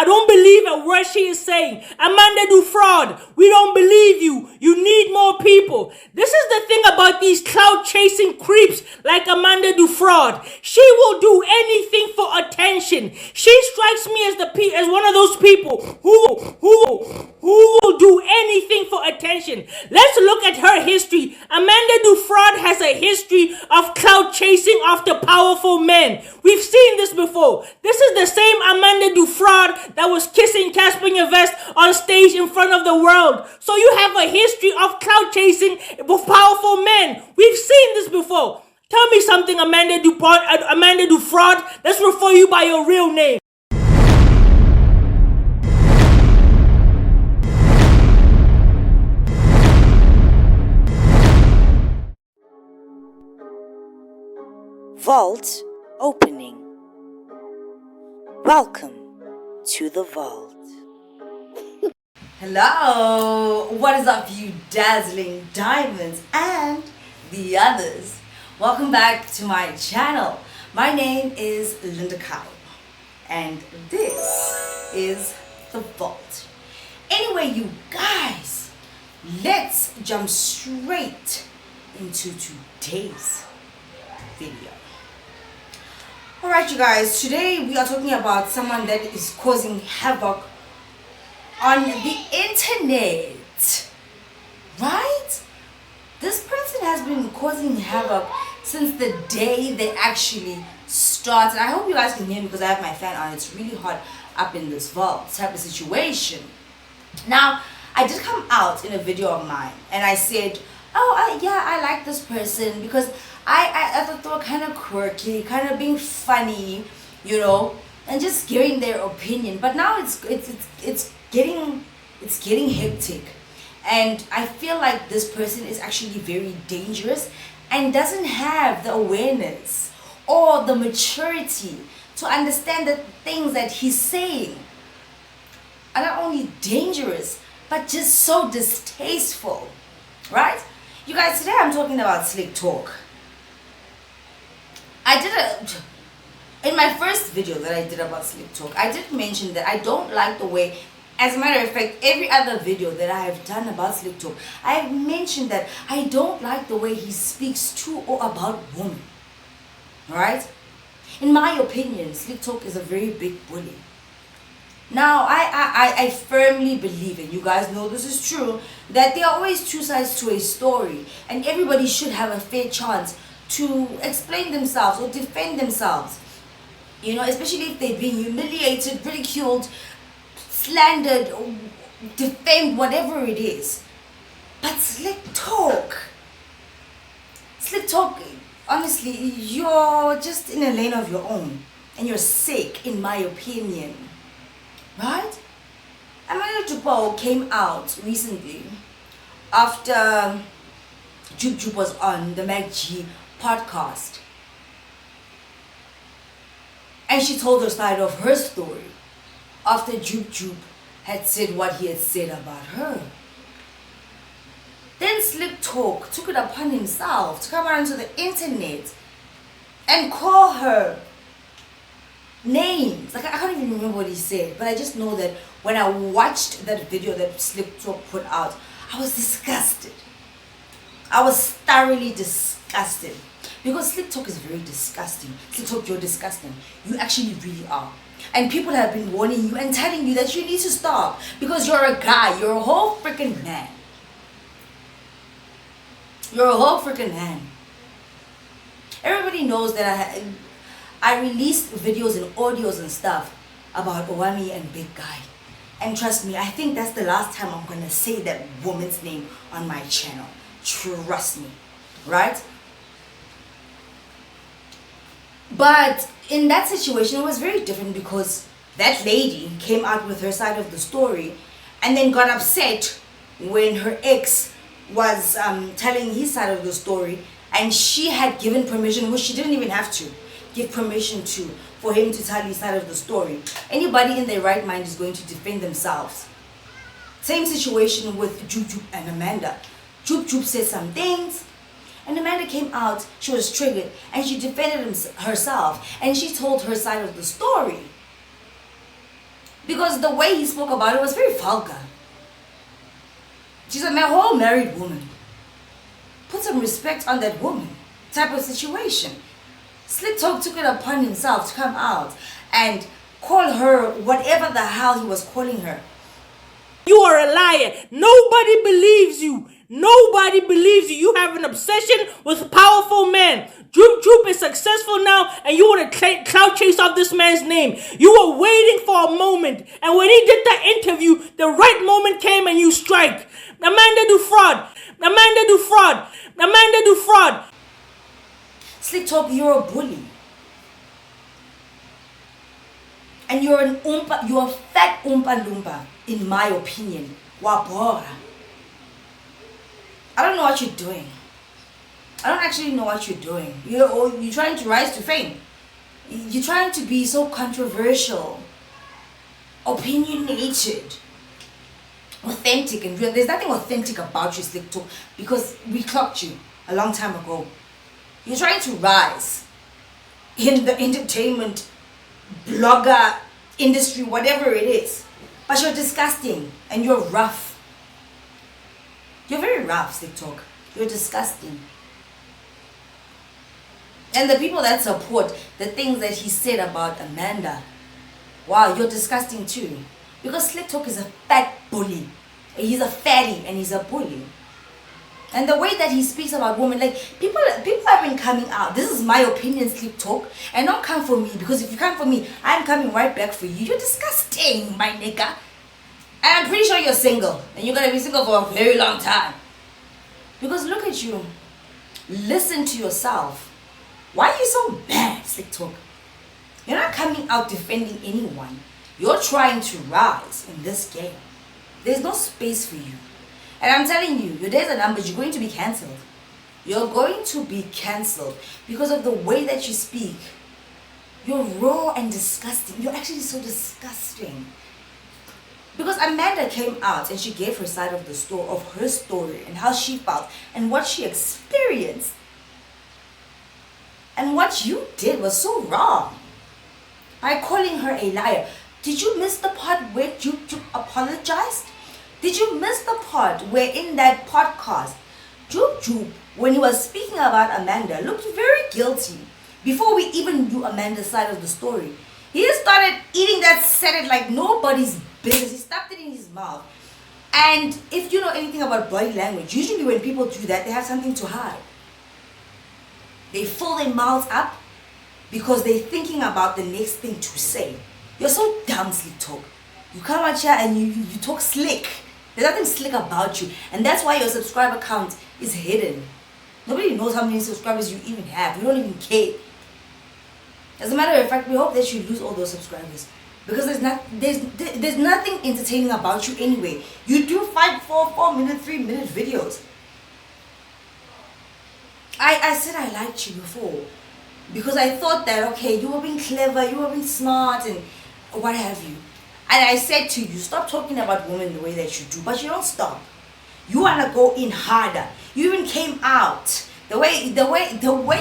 don't believe a word she is saying. Amanda do fraud. We don't believe you. You need more people. This is the thing about these cloud chasing creeps like Amanda do fraud. She will do anything for attention. She strikes me as one of those people who will do anything for attention. Let's look at her history. Amanda do fraud has a history of cloud chasing after powerful men. We've seen this before. This is the same Amanda do fraud that was kissing Casper Vest on stage in front of the world. So you have a history of cloud chasing with powerful men. We've seen this before. Tell me something, Amanda do fraud. Let's refer you by your real name. Vault opening. Welcome to the vault. Hello, what is up, you dazzling diamonds and the others? Welcome back to my channel. My name is Linda Cow and this is the vault. Anyway, you guys, let's jump straight into today's video. Alright, you guys, today we are talking about someone that is causing havoc on the internet, right? This person has been causing havoc since the day they actually started. I hope you guys can hear me because I have my fan on. It's really hot up in this vault type of situation. Now, I did come out in a video of mine and I said, I like this person because I thought they were kind of quirky, kind of being funny, you know, and just giving their opinion. But now it's getting hectic, and I feel like this person is actually very dangerous and doesn't have the awareness or the maturity to understand that things that he's saying are not only dangerous but just so distasteful, right? You guys, today I'm talking about Slik talk. In my first video that I did about Slik talk, I did mention that I don't like the way, as a matter of fact, every other video that I have done about Slik talk, I have mentioned that I don't like the way he speaks to or about women. Alright? In my opinion, Slik talk is a very big bully. Now, I firmly believe, and you guys know this is true, that there are always two sides to a story, and everybody should have a fair chance to explain themselves or defend themselves. You know, especially if they've been humiliated, ridiculed, slandered, or defamed, whatever it is. But Slik talk, honestly, you're just in a lane of your own, and you're sick, in my opinion. Right? Amanda Dupo came out recently after Jup was on the Mac G podcast, and she told her side of her story after Jup had said what he had said about her. Then Slik Talk took it upon himself to come out onto the internet and call her names. Like, I can't even remember what he said, but I just know that when I watched that video that Slik Talk put out, I was disgusted. I was thoroughly disgusted, because Slik Talk is very disgusting. Slik Talk, you're disgusting. You actually really are. And people have been warning you and telling you that you need to stop, because you're a guy. You're a whole freaking man. You're a whole freaking man. Everybody knows that I released videos and audios and stuff about Owami and Big Guy. And trust me, I think that's the last time I'm going to say that woman's name on my channel. Trust me. Right? But in that situation, it was very different, because that lady came out with her side of the story and then got upset when her ex was telling his side of the story, and she had given permission, which she didn't even have to give permission to, for him to tell his side of the story. Anybody in their right mind is going to defend themselves. Same situation with Jup and Amanda. Jup said some things, and Amanda came out, she was triggered, and she defended herself, and she told her side of the story. Because the way he spoke about it was very vulgar. She's a whole married woman. Put some respect on that woman type of situation. Slik took it upon himself to come out and call her whatever the hell he was calling her. You are a liar. Nobody believes you. Nobody believes you. You have an obsession with powerful men. Droop is successful now, and you want to clout chase off this man's name. You were waiting for a moment, and when he did that interview, the right moment came and you strike. Amanda do fraud. Amanda do fraud. Amanda do fraud. Slik Talk, you're a bully. And you're a fat oompa loompa, in my opinion. Wabora. I don't know what you're doing. I don't actually know what you're doing. You're trying to rise to fame. You're trying to be so controversial, opinionated, authentic and real. There's nothing authentic about you, Slik Talk, because we clocked you a long time ago. You're trying to rise in the entertainment, blogger industry, whatever it is. But you're disgusting and you're rough. You're very rough, Slik Talk. You're disgusting. And the people that support the things that he said about Amanda, wow, you're disgusting too. Because Slik Talk is a fat bully. He's a fatty and he's a bully. And the way that he speaks about women, like people have been coming out. This is my opinion, Slik Talk. And don't come for me, because if you come for me, I'm coming right back for you. You're disgusting, my nigga. And I'm pretty sure you're single. And you're going to be single for a very long time. Because look at you. Listen to yourself. Why are you so mad, Slik Talk? You're not coming out defending anyone. You're trying to rise in this game. There's no space for you. And I'm telling you, your days are numbered. You're going to be cancelled. You're going to be cancelled because of the way that you speak. You're raw and disgusting. You're actually so disgusting. Because Amanda came out and she gave her side of the story, of her story, and how she felt and what she experienced. And what you did was so wrong. By calling her a liar. Did you miss the part where you apologized? Did you miss the part where in that podcast, Joop, when he was speaking about Amanda, looked very guilty before we even knew Amanda's side of the story? He started eating that salad like nobody's business. He stuffed it in his mouth. And if you know anything about body language, usually when people do that, they have something to hide. They fill their mouths up because they're thinking about the next thing to say. You're so dumb, Slik Talk. You come out here and you talk slick. There's nothing slick about you. And that's why your subscriber count is hidden. Nobody knows how many subscribers you even have. We don't even care. As a matter of fact, we hope that you lose all those subscribers. Because there's nothing entertaining about you anyway. You do 4 minute, 3 minute videos. I said I liked you before. Because I thought that, okay, you were being clever, you were being smart and what have you. And I said to you, stop talking about women the way that you do, but you don't stop. You want to go in harder. You even came out. The way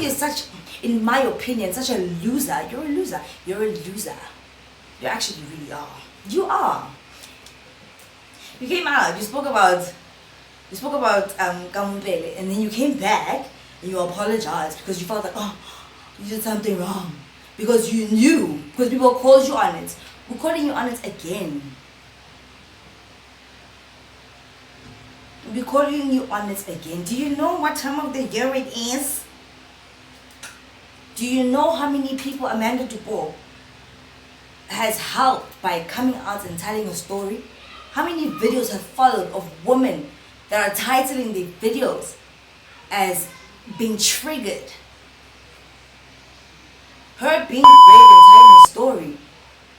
you're such, in my opinion, such a loser. You're a loser. You're a loser. You actually really are. You are. You came out. You spoke about Kamumpele, and then you came back and you apologized because you felt like, oh, you did something wrong. Because you knew, because people called you on it. We're calling you on it again. We're calling you on it again. Do you know what time of the year it is? Do you know how many people Amanda Dubois has helped by coming out and telling a story? How many videos have followed of women that are titling their videos as being triggered? Her being brave and telling a story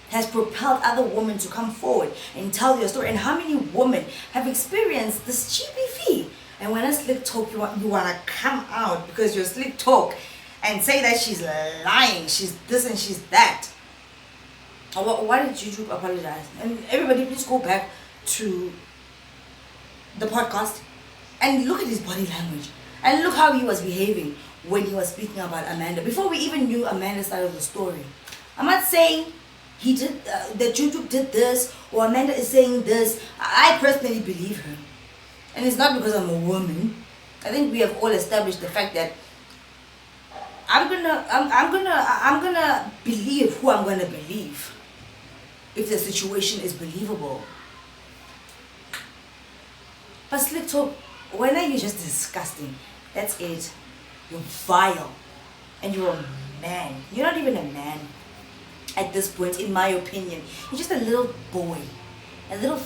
has propelled other women to come forward and tell their story. And how many women have experienced this GBV? And when I Slik Talk, you want to come out because you're Slik Talk and say that she's lying, she's this and she's that. Why did you apologize? And everybody, please go back to the podcast and look at his body language and look how he was behaving when he was speaking about Amanda before we even knew Amanda's side of the story. I'm not saying he did, that YouTube did this, or Amanda is saying this. I personally believe her. And it's not because I'm a woman. I think we have all established the fact that I'm gonna believe who I'm gonna believe if the situation is believable. But Slik talk, when are you just disgusting? That's it. You're vile. And you're a man. You're not even a man at this point, in my opinion. You're just a little boy. A little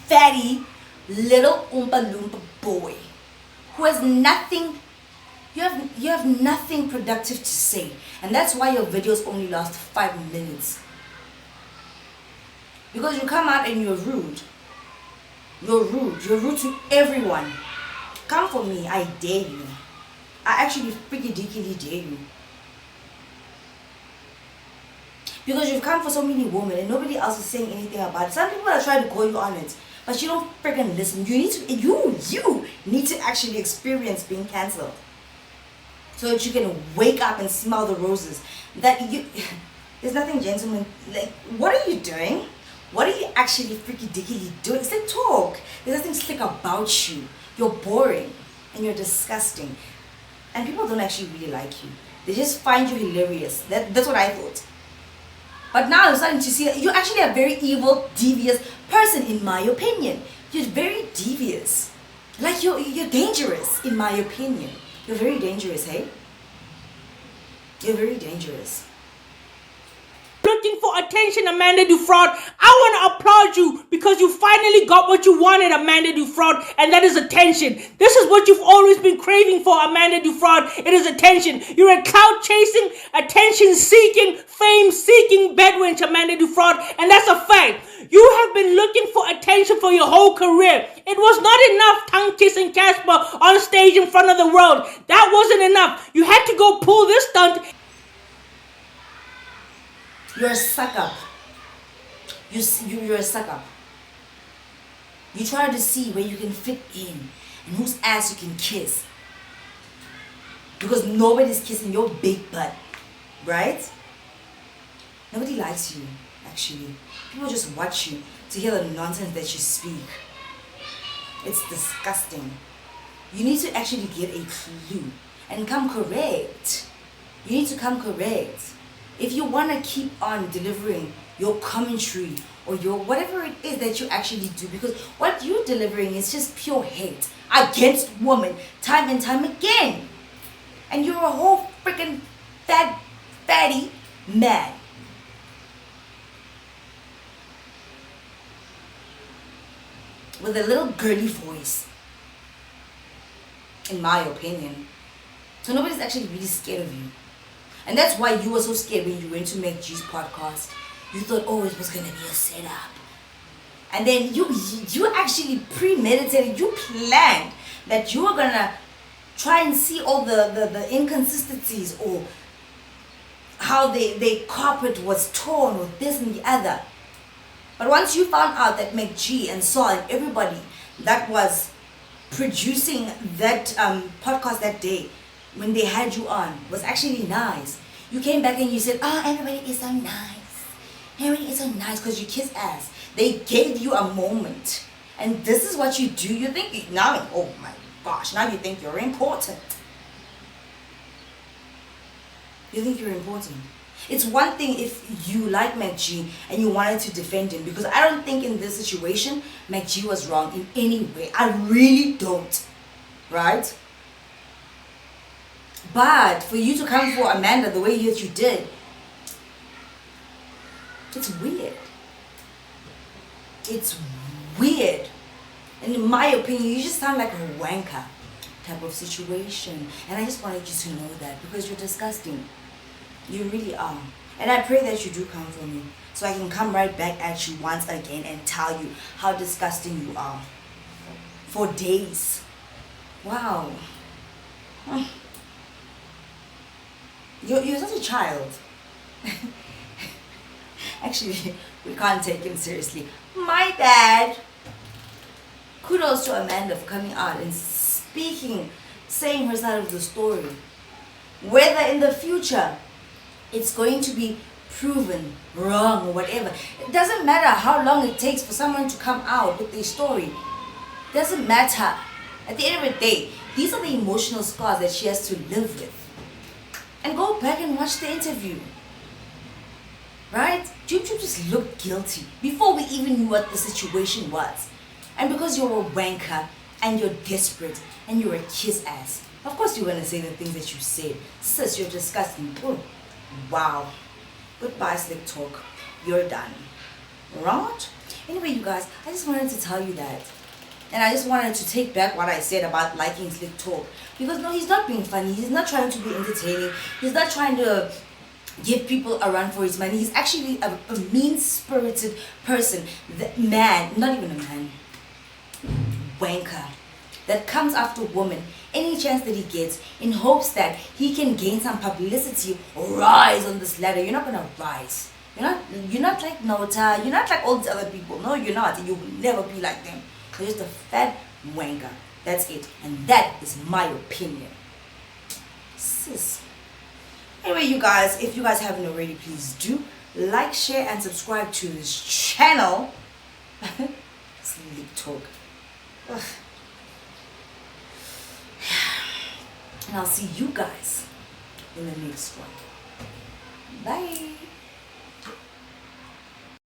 fatty, little Oompa Loompa boy who has nothing. You have nothing productive to say. And that's why your videos only last 5 minutes. Because you come out and you're rude. You're rude. You're rude to everyone. Come for me. I dare you. I actually freaking dare you. Because you've come for so many women and nobody else is saying anything about it. Some people are trying to call you on it, but you don't freaking listen. You need to actually experience being cancelled, so that you can wake up and smell the roses. There's nothing, gentlemen. Like, what are you doing? What are you actually freaking doing? It's like, talk. There's nothing slick about you. You're boring and you're disgusting. And people don't actually really like you. They just find you hilarious. That's what I thought. But now I'm starting to see that you're actually a very evil, devious person, in my opinion. You're very devious. Like, you're dangerous, in my opinion. You're very dangerous, hey? You're very dangerous. Looking for attention, Amanda Dufraud. I want to applaud you because you finally got what you wanted, Amanda Dufraud, and that is attention. This is what you've always been craving for, Amanda Dufraud. It is attention. You're a clout-chasing, attention-seeking, fame-seeking bedwench, Amanda Dufraud, and that's a fact. You have been looking for attention for your whole career. It was not enough tongue-kissing Casper on stage in front of the world. That wasn't enough. You had to go pull this stunt. You're a suck-up. You're a suck-up. You try to see where you can fit in and whose ass you can kiss. Because nobody's kissing your big butt, right? Nobody likes you, actually. People just watch you to hear the nonsense that you speak. It's disgusting. You need to actually get a clue and come correct. You need to come correct. If you want to keep on delivering your commentary or your whatever it is that you actually do, because what you're delivering is just pure hate against women time and time again. And you're a whole freaking fatty man. With a little girly voice, in my opinion. So nobody's actually really scared of you. And that's why you were so scared when you went to make G's podcast. You thought, oh, it was going to be a setup. And then you actually premeditated, you planned that you were going to try and see all the inconsistencies or how the carpet was torn or this and the other. But once you found out that McG and Saul and everybody that was producing that podcast that day, when they had you on, was actually nice. You came back and you said, oh, everybody is so nice. Everybody is so nice because you kiss ass. They gave you a moment. And this is what you do. You think, now, oh my gosh, now you think you're important. You think you're important. It's one thing if you like McG and you wanted to defend him, because I don't think in this situation, McG was wrong in any way. I really don't. Right? But for you to come for Amanda the way that you did, it's weird. It's weird. And in my opinion, you just sound like a wanker type of situation. And I just wanted you to know that because you're disgusting. You really are. And I pray that you do come for me so I can come right back at you once again and tell you how disgusting you are. For days. Wow. You're such a child. Actually, we can't take him seriously. My bad. Kudos to Amanda for coming out and speaking, saying her side of the story. Whether in the future it's going to be proven wrong or whatever. It doesn't matter how long it takes for someone to come out with their story. Doesn't matter. At the end of the day, these are the emotional scars that she has to live with. And go back and watch the interview. Right? Jub just looked guilty before we even knew what the situation was. And because you're a wanker and you're desperate and you're a kiss ass, of course you're going to say the things that you said. Sis, you're disgusting. Oh, wow. Goodbye, Slik Talk. You're done. Rant? Anyway, you guys, I just wanted to tell you that. And I just wanted to take back what I said about liking Slik Talk. Because no, he's not being funny. He's not trying to be entertaining. He's not trying to give people a run for his money. He's actually a mean-spirited person. Man, not even a man. Wanker. That comes after women any chance that he gets in hopes that he can gain some publicity or rise on this ladder. You're not going to rise. You're not like Nota. You're not like all these other people. No, you're not. You will never be like them. You're just a fat wanker. That's it. And that is my opinion. Sis. Anyway, you guys, if you guys haven't already, please do like, share, and subscribe to this channel. Slik Talk. Ugh. And I'll see you guys in the next one. Bye.